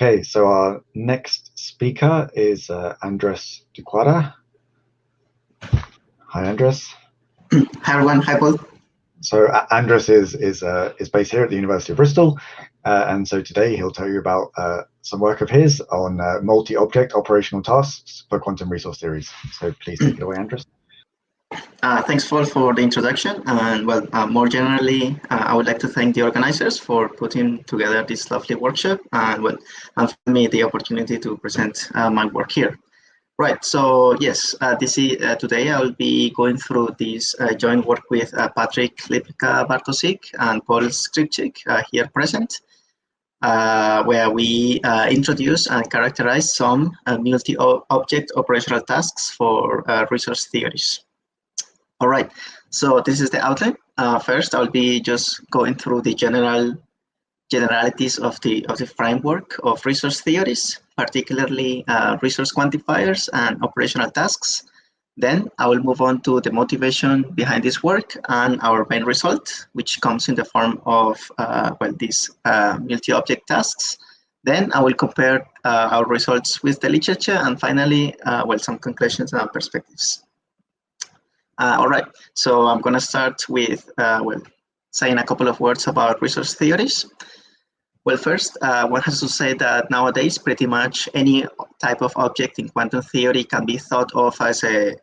Okay, so our next speaker is Andres Ducuara. Hi, Andres. Hi, everyone. Hi, Paul. So Andres is based here at the University of Bristol, and so today he'll tell you about some work of his on multi-object operational tasks for quantum resource theories. So please take it away, Andres. Thanks, Paul, for the introduction. And well, more generally, I would like to thank the organizers for putting together this lovely workshop and for me the opportunity to present my work here. Right. So yes, today I will be going through this joint work with Patrick Lipka-Bartosik and Paul Skripczyk here present, where we introduce and characterize some multi-object operational tasks for resource theories. All right, so this is the outline. First, I'll be just going through the generalities of the framework of resource theories, particularly resource quantifiers and operational tasks. Then I will move on to the motivation behind this work and our main result, which comes in the form of these multi-object tasks. Then I will compare our results with the literature, and finally, some conclusions and perspectives. All right, so I'm going to start with saying a couple of words about resource theories. Well, first, one has to say that nowadays, pretty much any type of object in quantum theory can be thought of as an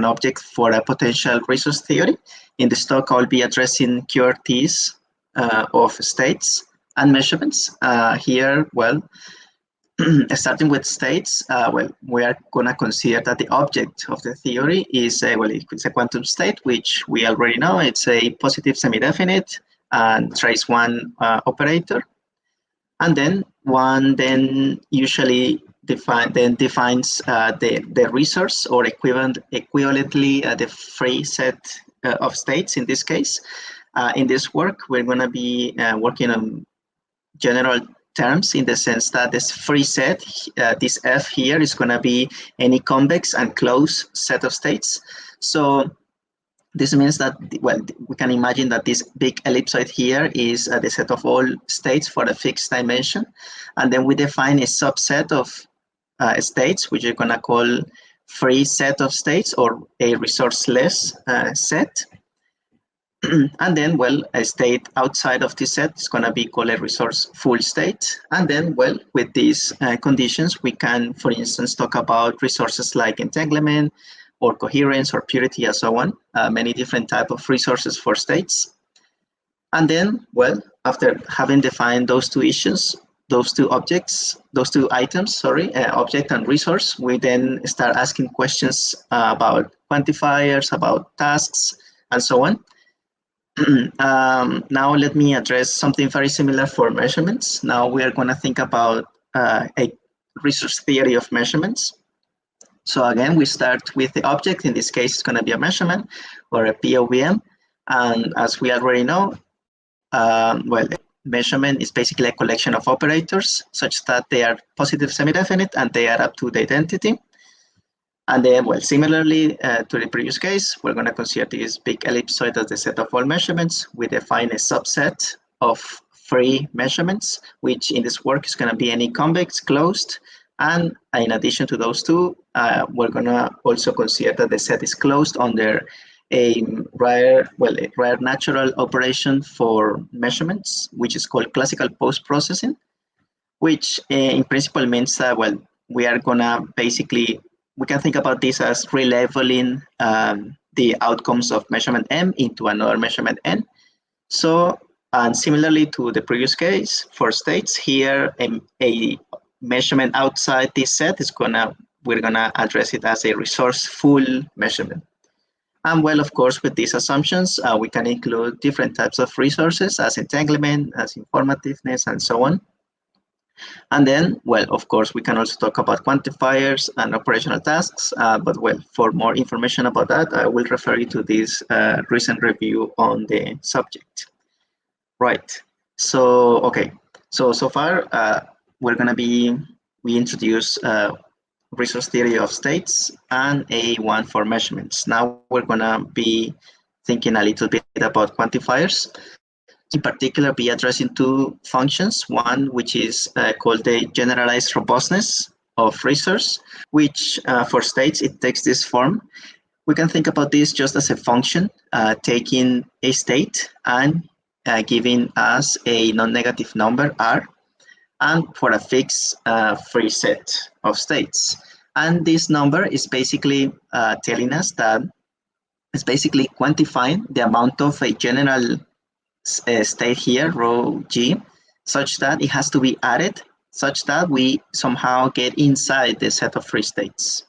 object for a potential resource theory. In this talk, I'll be addressing QRTS of states and measurements. Here, starting with states, we are going to consider that the object of the theory is it's a quantum state, which we already know. It's a positive semi-definite and trace one operator, and then one usually defines the resource, or equivalently the free set of states. In this case, in this work, we're going to be working on general terms, in the sense that this free set, this F here, is going to be any convex and closed set of states. So this means that, we can imagine that this big ellipsoid here is the set of all states for a fixed dimension. And then we define a subset of states, which you're going to call free set of states, or a resourceless set. And then, a state outside of this set is going to be called a resourceful state. And then, with these conditions, we can, for instance, talk about resources like entanglement, or coherence, or purity, and so on. Many different types of resources for states. And then, after having defined those two issues, those two items, object and resource, we then start asking questions about quantifiers, about tasks, and so on. Now let me address something very similar for measurements. Now we are going to think about a resource theory of measurements. So again, we start with the object. In this case, it's going to be a measurement, or a POVM. And as we already know, measurement is basically a collection of operators such that they are positive semi-definite and they are up to the identity. And then, similarly to the previous case, we're going to consider this big ellipsoid as the set of all measurements. We define a subset of free measurements, which in this work is going to be any convex, closed. And in addition to those two, we're going to also consider that the set is closed under a rare natural operation for measurements, which is called classical post-processing, which in principle means that, we are going to we can think about this as releveling the outcomes of measurement M into another measurement N. So, and similarly to the previous case, for states here, a measurement outside this set we're gonna address it as a resourceful measurement. And of course, with these assumptions, we can include different types of resources, as entanglement, as informativeness, and so on. And then, of course, we can also talk about quantifiers and operational tasks. But for more information about that, I will refer you to this recent review on the subject. Right. So, okay. So far, we introduce resource theory of states and one for measurements. Now we're going to be thinking a little bit about quantifiers. in particular be addressing two functions. One which is called the generalized robustness of resource, which for states it takes this form. We can think about this just as a function taking a state and giving us a non-negative number R, and for a fixed free set of states. And this number is basically telling us that it's basically quantifying the amount of a general state here, rho G, such that it has to be added, such that we somehow get inside the set of free states.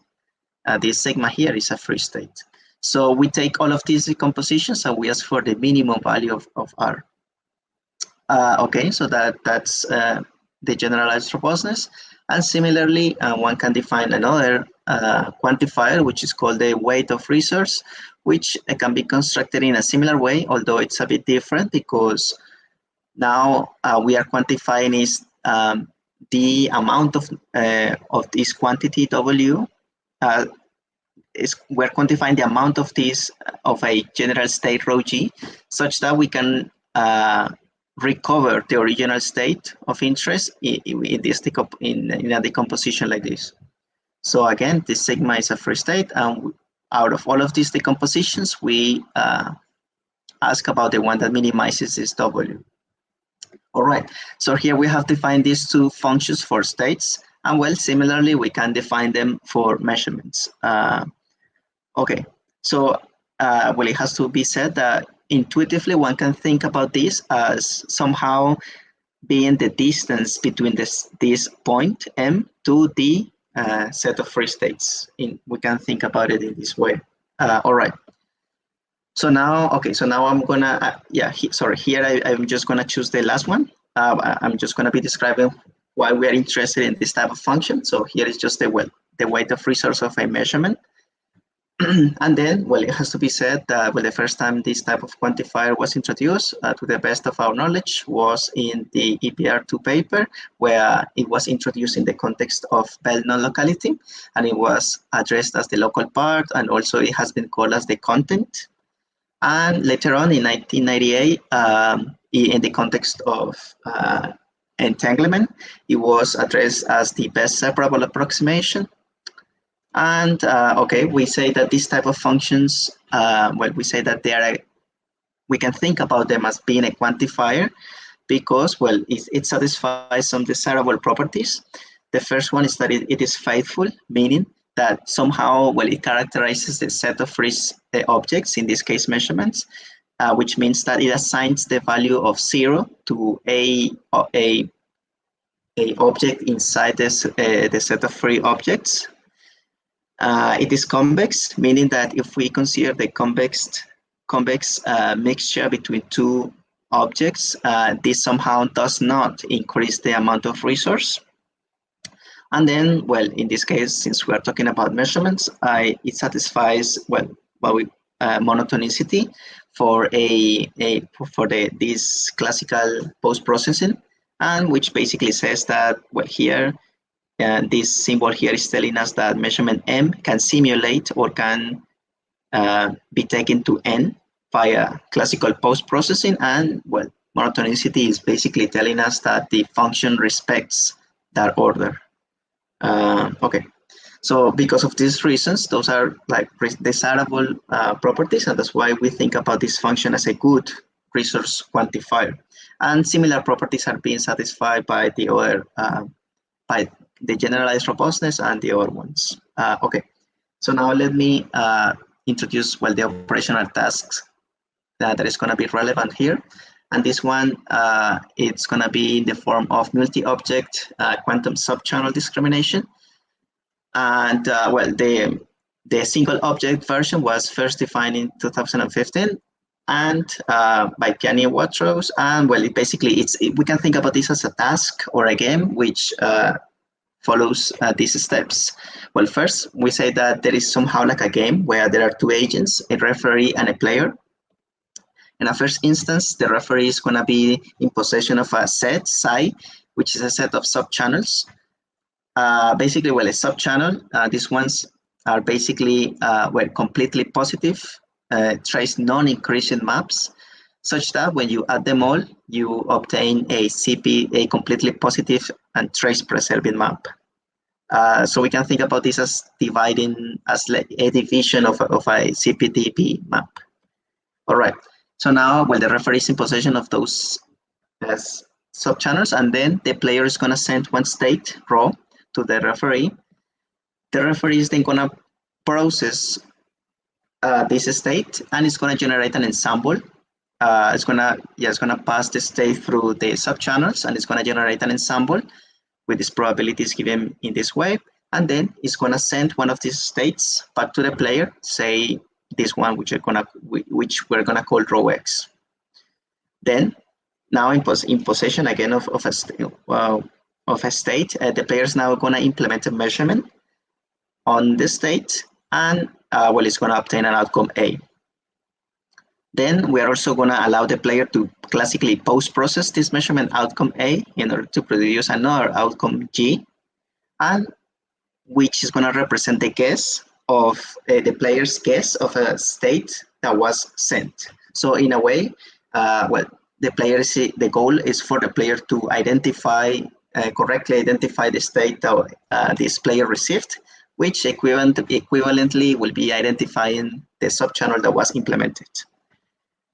This sigma here is a free state. So we take all of these decompositions and we ask for the minimum value of R. Okay, so that's the generalized robustness. And similarly, one can define another quantifier, which is called the weight of resource, which can be constructed in a similar way, although it's a bit different because now we are quantifying is the amount of this quantity W. We're quantifying the amount of this of a general state rho G, such that we can recover the original state of interest in this in a decomposition like this. So again, this sigma is a free state, and out of all of these decompositions, we ask about the one that minimizes this W. All right, so here we have defined these two functions for states, and well, similarly, we can define them for measurements. Okay, so well, it has to be said that intuitively one can think about this as somehow being the distance between this point M to the set of free states. We can think about it in this way. All right. So now, okay, so now I'm gonna, here I'm just gonna choose the last one. I'm just gonna be describing why we are interested in this type of function. So here is just the weight of resource of a measurement. And then, well, it has to be said that well, the first time this type of quantifier was introduced, to the best of our knowledge, was in the EPR2 paper, where it was introduced in the context of Bell non-locality, and it was addressed as the local part, and also it has been called as the content. And later on in 1998, in the context of entanglement, it was addressed as the best separable approximation. And okay, we say that this type of functions, well, we say that they are we can think about them as being a quantifier because, well, it satisfies some desirable properties. The first one is that it is faithful, meaning that somehow, well, it characterizes the set of free objects, in this case measurements, which means that it assigns the value of 0 to a object inside this, the set of free objects. It is convex, meaning that if we consider the convex mixture between two objects, this somehow does not increase the amount of resource. And then, well, in this case, since we are talking about measurements, it satisfies monotonicity for this classical post-processing, and which basically says that, well, here. This symbol here is telling us that measurement M can simulate or can be taken to N via classical post-processing, and well, monotonicity is basically telling us that the function respects that order. Okay, so because of these reasons, those are like desirable properties, and that's why we think about this function as a good resource quantifier. And similar properties are being satisfied by the other by the generalized robustness and the other ones. Okay, so now let me introduce, well, the operational tasks that is going to be relevant here. And this one, it's going to be in the form of multi-object quantum subchannel discrimination. And well, the single object version was first defined in 2015 and by Piani and Watrous. And well, we can think about this as a task or a game, which follows these steps. Well, first, we say that there is somehow like a game where there are two agents, a referee and a player. In a first instance, the referee is going to be in possession of a set, psi, which is a set of subchannels. Basically, well, a subchannel, these ones are basically well, completely positive, trace non-increasing maps. such that when you add them all, you obtain a a completely positive and trace-preserving map. So we can think about this as dividing, as like a division of a CPDB map. All right. So now, well, the referee is in possession of those subchannels, and then the player is going to send one state raw to the referee. The referee is then going to process this state, and it's going to generate an ensemble. It's gonna pass the state through the subchannels, and it's going to generate an ensemble with these probabilities given in this way, and then it's going to send one of these states back to the player, say this one, which we're gonna call row X. Then, now in possession again of a state, the player is now going to implement a measurement on the state, and well, it's going to obtain an outcome A. Then we are also going to allow the player to classically post-process this measurement outcome A in order to produce another outcome G, and which is going to represent the guess of the player's guess of a state that was sent. So in a way, well, the goal is for the player to identify, correctly identify the state that this player received, which equivalently will be identifying the subchannel that was implemented.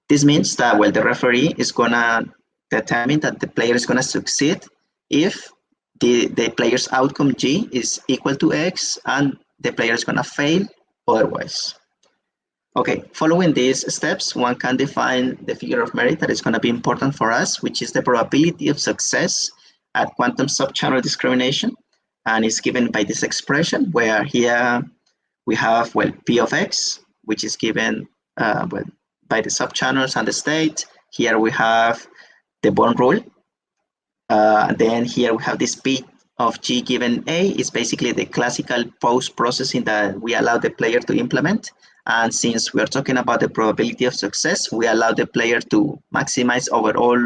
This means that, well, the referee is going to determine that the player is going to succeed if the player's outcome G is equal to X, and the player is going to fail otherwise. Okay, following these steps, one can define the figure of merit that is going to be important for us, which is the probability of success at quantum subchannel discrimination, and it's given by this expression, where here we have, well, P of X, which is given well, by the subchannels and the state. Here we have the Born rule. Then here we have this P of G given A is basically the classical post-processing that we allow the player to implement. And since we are talking about the probability of success, we allow the player to maximize over all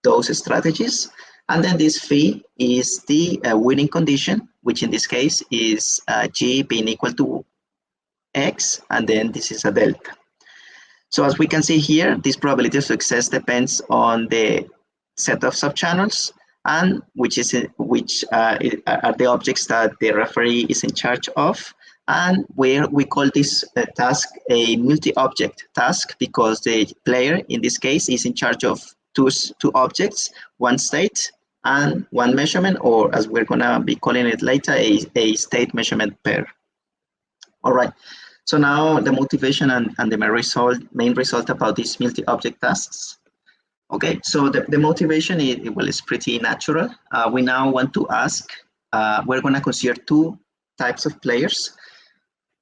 those strategies. And then this phi is the winning condition, which in this case is G being equal to X, and then this is a delta. So as we can see here, this probability of success depends on the set of subchannels, and which are the objects that the referee is in charge of. And we call this task a multi-object task, because the player in this case is in charge of two objects, one state and one measurement, or as we're going to be calling it later, a state measurement pair. All right. So now the motivation and the main result about these multi-object tasks. Okay, so the motivation is pretty natural. We now want to ask, we're going to consider two types of players.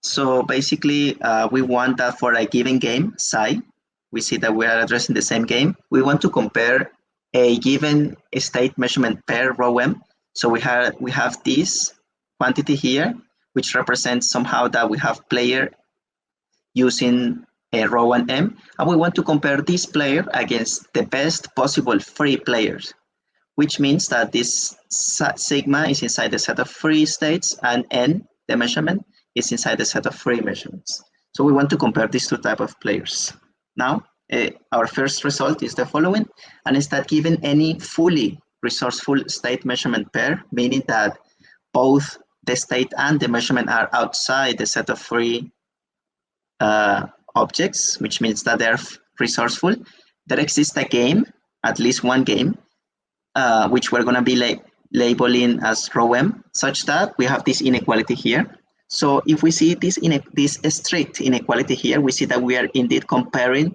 So basically, we want that for a given game, psi, we see that we are addressing the same game. We want to compare a given state measurement pair, rho m. So we have this quantity here, which represents somehow that we have player using a rho and m, and we want to compare this player against the best possible free players, which means that this sigma is inside the set of free states, and n, the measurement, is inside the set of free measurements. So we want to compare these two types of players. Now, our first result is the following, and is that given any fully resourceful state measurement pair, meaning that both the state and the measurement are outside the set of free objects, which means that they're resourceful, there exists a game, at least one game, which we're going to be labeling as rho m, such that we have this inequality here. So if we see this strict inequality here, we see that we are indeed comparing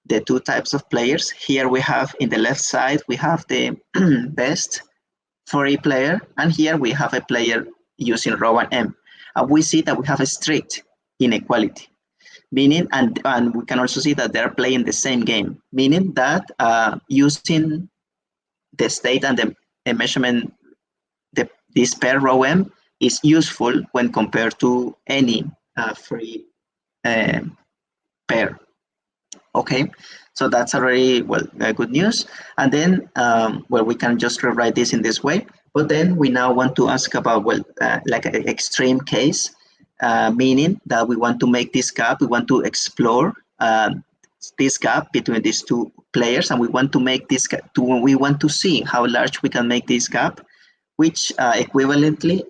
the two types of players. Here we have, in the left side, we have the best free player, and here we have a player using rho and m. And we see that we have a strict inequality, meaning, and we can also see that they're playing the same game, meaning that using the state and the measurement, this pair rho m is useful when compared to any free pair. Okay, so that's already, well, good news. And then, well, we can just rewrite this in this way. But then we now want to ask about, well, like an extreme case, meaning that we want to make this gap, we want to explore this gap between these two players, and we want to make this we want to see how large we can make this gap, which equivalently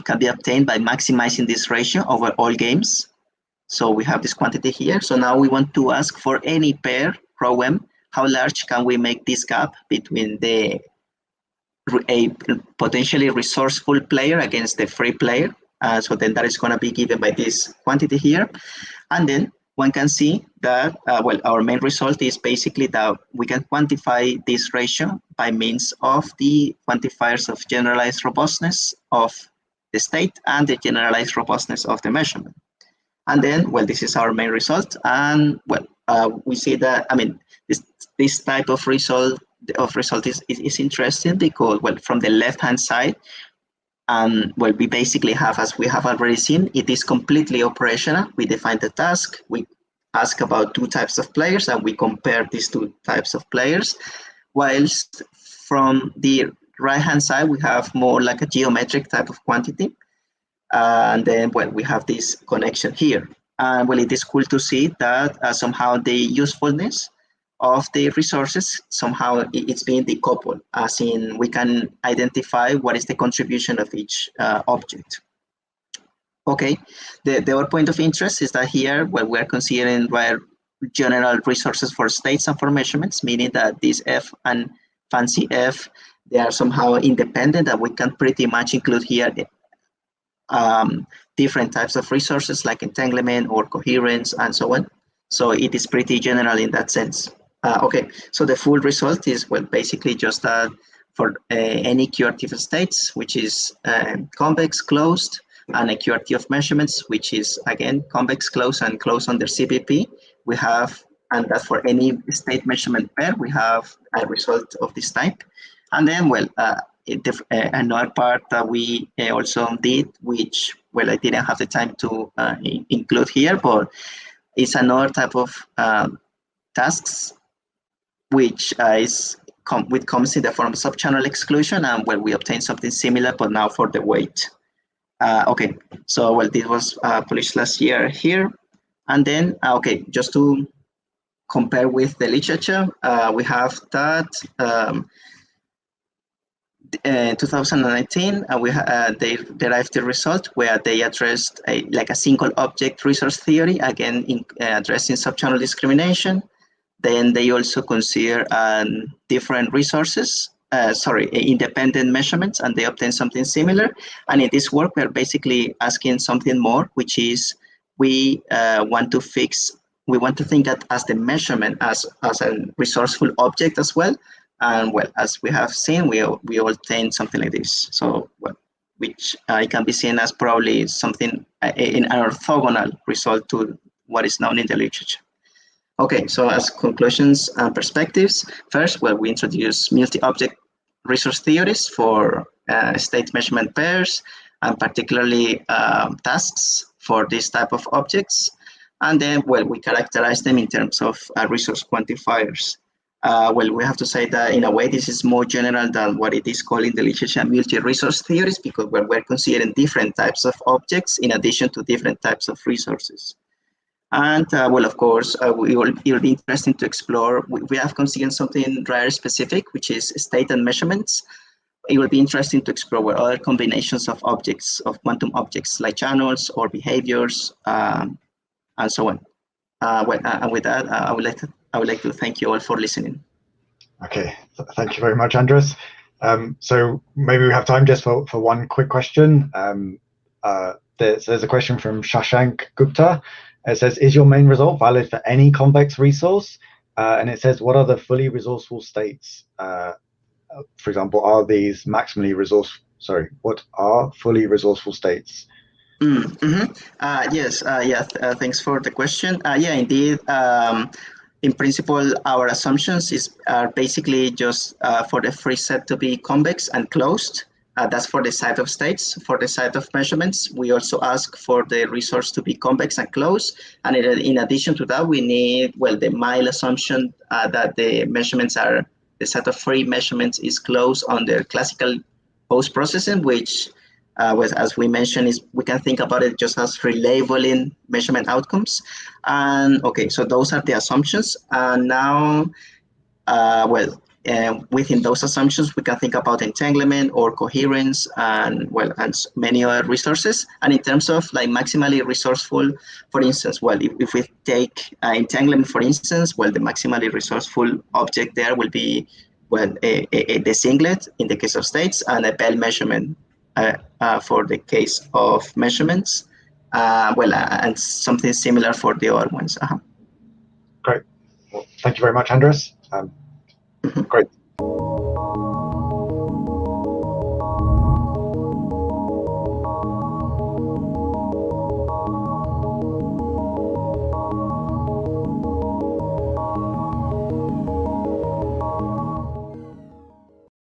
can be obtained by maximizing this ratio over all games. So we have this quantity here. So now we want to ask for any pair, rho m, how large can we make this gap between a potentially resourceful player against the free player. So then that is going to be given by this quantity here. And then one can see that, well, our main result is basically that we can quantify this ratio by means of the quantifiers of generalized robustness of the state and the generalized robustness of the measurement. And then, well, this is our main result. And well, we see that, I mean, this type of result is interesting because, well, from the left-hand side, well, we basically have, as we have already seen, it is completely operational. We define the task, we ask about two types of players, and we compare these two types of players. Whilst from the right-hand side, we have more like a geometric type of quantity. And then, well, we have this connection here. And well, it is cool to see that somehow the usefulness of the resources, somehow it's being decoupled, as in we can identify what is the contribution of each object. Okay, the other point of interest is that here, well, we're considering general resources for states and for measurements, meaning that this F and fancy F, they are somehow independent, and we can pretty much include here different types of resources like entanglement or coherence and so on. So it is pretty general in that sense. Okay, so the full result is, well, basically just that for any QRT of states, which is convex, closed, and a QRT of measurements, which is, again, convex, closed, and closed under CPP, we have, and that for any state measurement pair, we have a result of this type. And then, well, another part that we also did, which, well, I didn't have the time to include here, but it's another type of tasks, which comes in the form of subchannel exclusion, and well, we obtain something similar, but now for the weight. Okay, so well, this was published last year here, and then okay, just to compare with the literature, we have that. In 2019, they derived the result where they addressed like a single object resource theory, again addressing subchannel discrimination. Then they also consider different resources, independent measurements, and they obtain something similar. And in this work, we're basically asking something more, which is we want to think that as the measurement as a resourceful object as well. And well, as we have seen, we obtain something like this. So, well, which can be seen as probably something in an orthogonal result to what is known in the literature. Okay, so as conclusions and perspectives, first, well, we introduce multi-object resource theories for state measurement pairs, and particularly tasks for this type of objects. And then, well, we characterize them in terms of resource quantifiers. Well, we have to say that in a way, this is more general than what it is called in the literature multi-resource theories, because we're considering different types of objects in addition to different types of resources. And well, of course, it will be interesting to explore. We have considered something rather specific, which is state and measurements. It will be interesting to explore other combinations of objects, of quantum objects, like channels or behaviors, and so on. Well, and with that, I would like to thank you all for listening. Okay, thank you very much, Andres. So maybe we have time just for one quick question. There's a question from Shashank Gupta. It says, is your main result valid for any convex resource? And it says, what are the fully resourceful states? For example, are these maximally what are fully resourceful states? Yes, thanks for the question. Yeah, indeed. In principle, our assumptions are basically just for the free set to be convex and closed. That's for the side of states. For the side of measurements, we also ask for the resource to be convex and closed. And in addition to that, we need, well, the mild assumption that the set of free measurements is closed under classical post-processing, which as we mentioned, is we can think about it just as relabeling measurement outcomes. And okay, so those are the assumptions. And now, within those assumptions, we can think about entanglement or coherence, and many other resources. And in terms of like maximally resourceful, for instance, if we take entanglement, for instance, the maximally resourceful object there will be the singlet in the case of states, and a bell measurement for the case of measurements. And something similar for the other ones. Great. Well, thank you very much, Andres. Great.